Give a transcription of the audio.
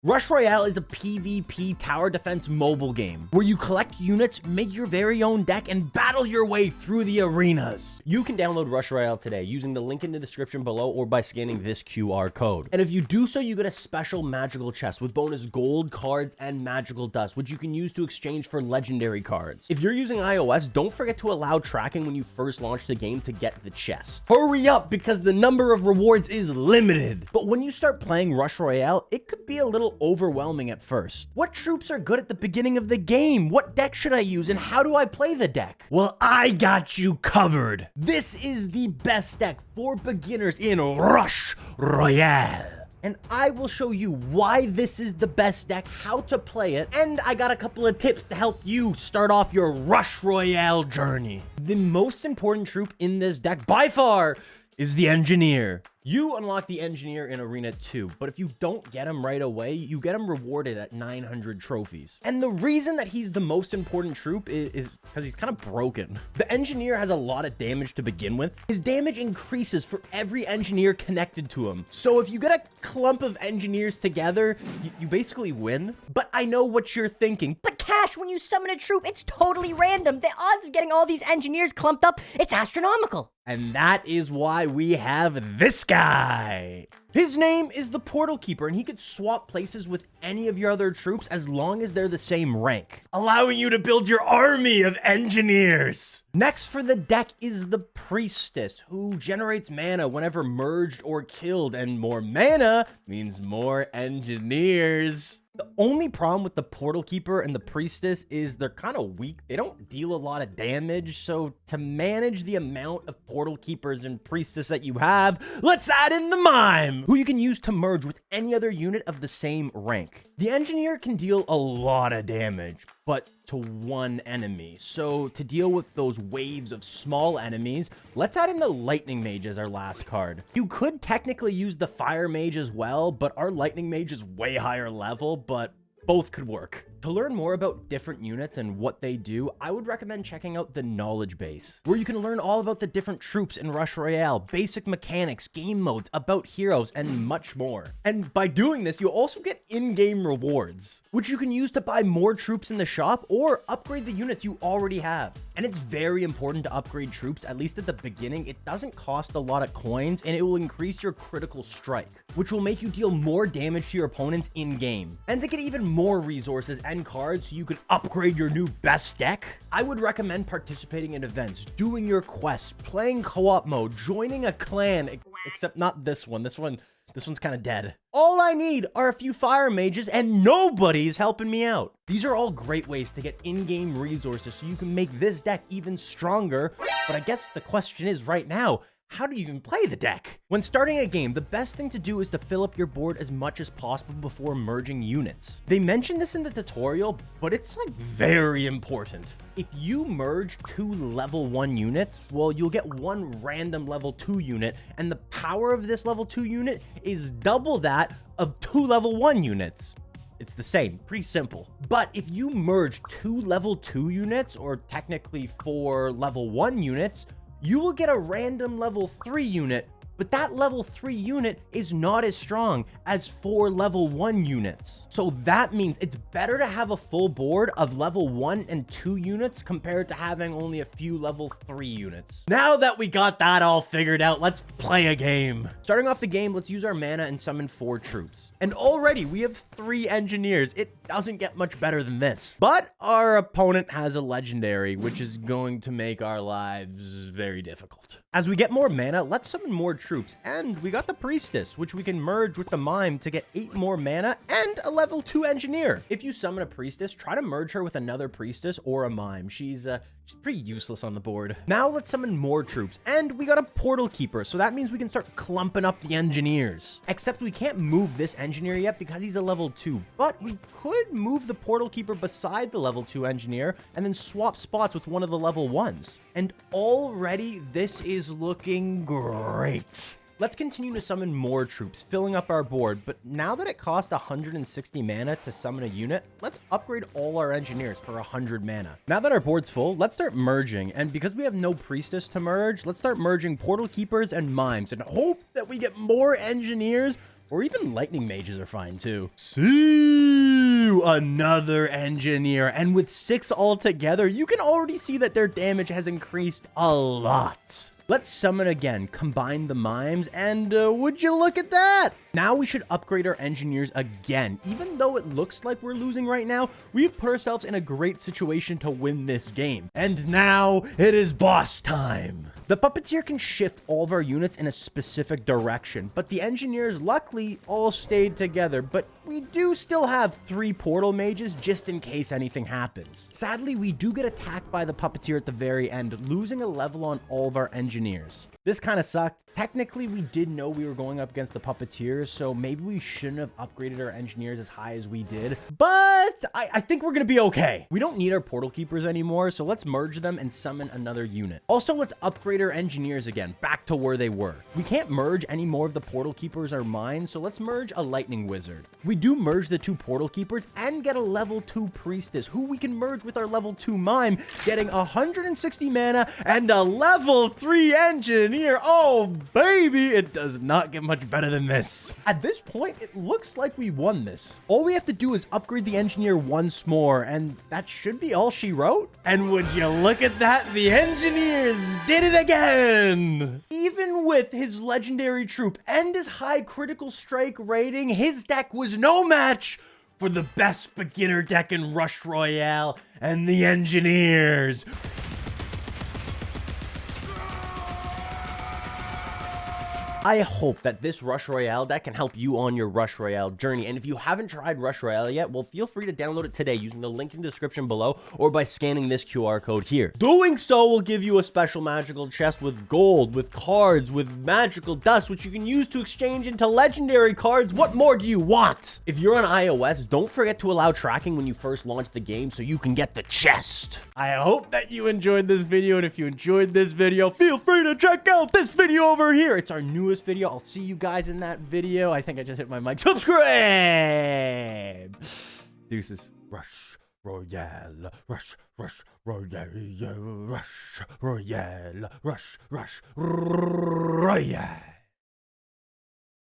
Rush Royale is a PvP tower defense mobile game where you collect units, make your very own deck, and battle your way through the arenas. You can download Rush Royale today using the link in the description below or by scanning this QR code. And if you do so, you get a special magical chest with bonus gold cards and magical dust, which you can use to exchange for legendary cards. If you're using iOS, don't forget to allow tracking when you first launch the game to get the chest. Hurry up because the number of rewards is limited. But when you start playing Rush Royale, it could be a little overwhelming at first. What troops are good at the beginning of the game? What deck should I use and how do I play the deck? Well, I got you covered. This is the best deck for beginners in Rush Royale. And I will show you why this is the best deck, how to play it, and I got a couple of tips to help you start off your Rush Royale journey. The most important troop in this deck by far is the Engineer. You unlock the Engineer in Arena 2, but if you don't get him right away, you get him rewarded at 900 trophies. And the reason that he's the most important troop is because he's kind of broken. The Engineer has a lot of damage to begin with. His damage increases for every Engineer connected to him. So if you get a clump of Engineers together, you basically win. But I know what you're thinking. But Cash, when you summon a troop, it's totally random. The odds of getting all these Engineers clumped up, it's astronomical. And that is why we have this guy. His name is the Portal Keeper, and he could swap places with any of your other troops as long as they're the same rank, allowing you to build your army of Engineers. Next for the deck is the Priestess, who generates mana whenever merged or killed, and more mana means more Engineers. The only problem with the Portal Keeper and the Priestess is they're kind of weak. They don't deal a lot of damage, so to manage the amount of Portal Keepers and Priestess that you have, let's add in the Mime, who you can use to merge with any other unit of the same rank. The Engineer can deal a lot of damage, but to one enemy. So to deal with those waves of small enemies, let's add in the Lightning Mage as our last card. You could technically use the Fire Mage as well, but our Lightning Mage is way higher level, but both could work. To learn more about different units and what they do, I would recommend checking out the Knowledge Base, where you can learn all about the different troops in Rush Royale, basic mechanics, game modes, about heroes, and much more. And by doing this, you also get in-game rewards, which you can use to buy more troops in the shop or upgrade the units you already have. And it's very important to upgrade troops, at least at the beginning. It doesn't cost a lot of coins, and it will increase your critical strike, which will make you deal more damage to your opponents in-game. And to get even more resources and cards so you can upgrade your new best deck, I would recommend participating in events, doing your quests, playing co-op mode, joining a clan, except not this one. This one's kind of dead. All I need are a few fire mages and nobody's helping me out. These are all great ways to get in-game resources so you can make this deck even stronger. But I guess the question is right now, how do you even play the deck? When starting a game, the best thing to do is to fill up your board as much as possible before merging units. They mentioned this in the tutorial, but it's like very important. If you merge 2 level 1 units, well, you'll get 1 random level 2 unit, and the power of this level 2 unit is double that of 2 level 1 units. It's the same, pretty simple. But if you merge 2 level 2 units, or technically 4 level 1 units, you will get a random level 3 unit, but that level 3 unit is not as strong as 4 level 1 units. So that means it's better to have a full board of level 1 and 2 units compared to having only a few level 3 units. Now that we got that all figured out, let's play a game. Starting off the game, let's use our mana and summon 4 troops. And already we have 3 Engineers. It doesn't get much better than this. But our opponent has a legendary, which is going to make our lives very difficult. As we get more mana, let's summon more troops, and we got the Priestess, which we can merge with the Mime to get 8 more mana and a level 2 Engineer. If you summon a Priestess, try to merge her with another Priestess or a Mime. She's pretty useless on the board. Now let's summon more troops, and we got a Portal Keeper, so that means we can start clumping up the Engineers. Except we can't move this Engineer yet because he's a level 2, but we could move the Portal Keeper beside the level 2 Engineer and then swap spots with one of the level 1s. And already this is looking great. Let's continue to summon more troops, filling up our board, but now that it costs 160 mana to summon a unit, let's upgrade all our Engineers for 100 mana. Now that our board's full, let's start merging, and because we have no Priestess to merge, let's start merging Portal Keepers and Mimes, and hope that we get more Engineers Or even lightning mages are fine too. See, another engineer. And with 6 altogether, you can already see that their damage has increased a lot. Let's summon again, combine the mimes, and would you look at that? Now we should upgrade our engineers again. Even though it looks like we're losing right now, we've put ourselves in a great situation to win this game. And now it is boss time. The puppeteer can shift all of our units in a specific direction, but the engineers luckily all stayed together. But we do still have 3 portal mages just in case anything happens. Sadly, we do get attacked by the puppeteer at the very end, losing a level on all of our engineers. This kind of sucked. Technically, we did know we were going up against the puppeteers, so maybe we shouldn't have upgraded our engineers as high as we did. But I think we're going to be okay. We don't need our portal keepers anymore, so let's merge them and summon another unit. Also, let's upgrade our engineers again, back to where they were. We can't merge any more of the portal keepers or mines, so let's merge a lightning wizard. We do merge the 2 portal keepers and get a level 2 priestess, who we can merge with our level 2 mime, getting 160 mana and a level 3 engineer. Oh, baby, it does not get much better than this. At this point, it looks like we won this. All we have to do is upgrade the engineer once more, and that should be all she wrote. And would you look at that? The engineers did it again. Even with his legendary troop and his high critical strike rating, his deck was no match for the best beginner deck in Rush Royale and the engineers. I hope that this Rush Royale deck can help you on your Rush Royale journey. And if you haven't tried Rush Royale yet, well, feel free to download it today using the link in the description below or by scanning this QR code here. Doing so will give you a special magical chest with gold, with cards, with magical dust, which you can use to exchange into legendary cards. What more do you want? If you're on iOS, don't forget to allow tracking when you first launch the game so you can get the chest. I hope that you enjoyed this video, and if you enjoyed this video, feel free to check out this video over here. It's our newest video. I'll see you guys in that video. I think I just hit my mic. Subscribe. Deuces. Rush Royale. Rush Royale. Rush Royale. Rush Royale.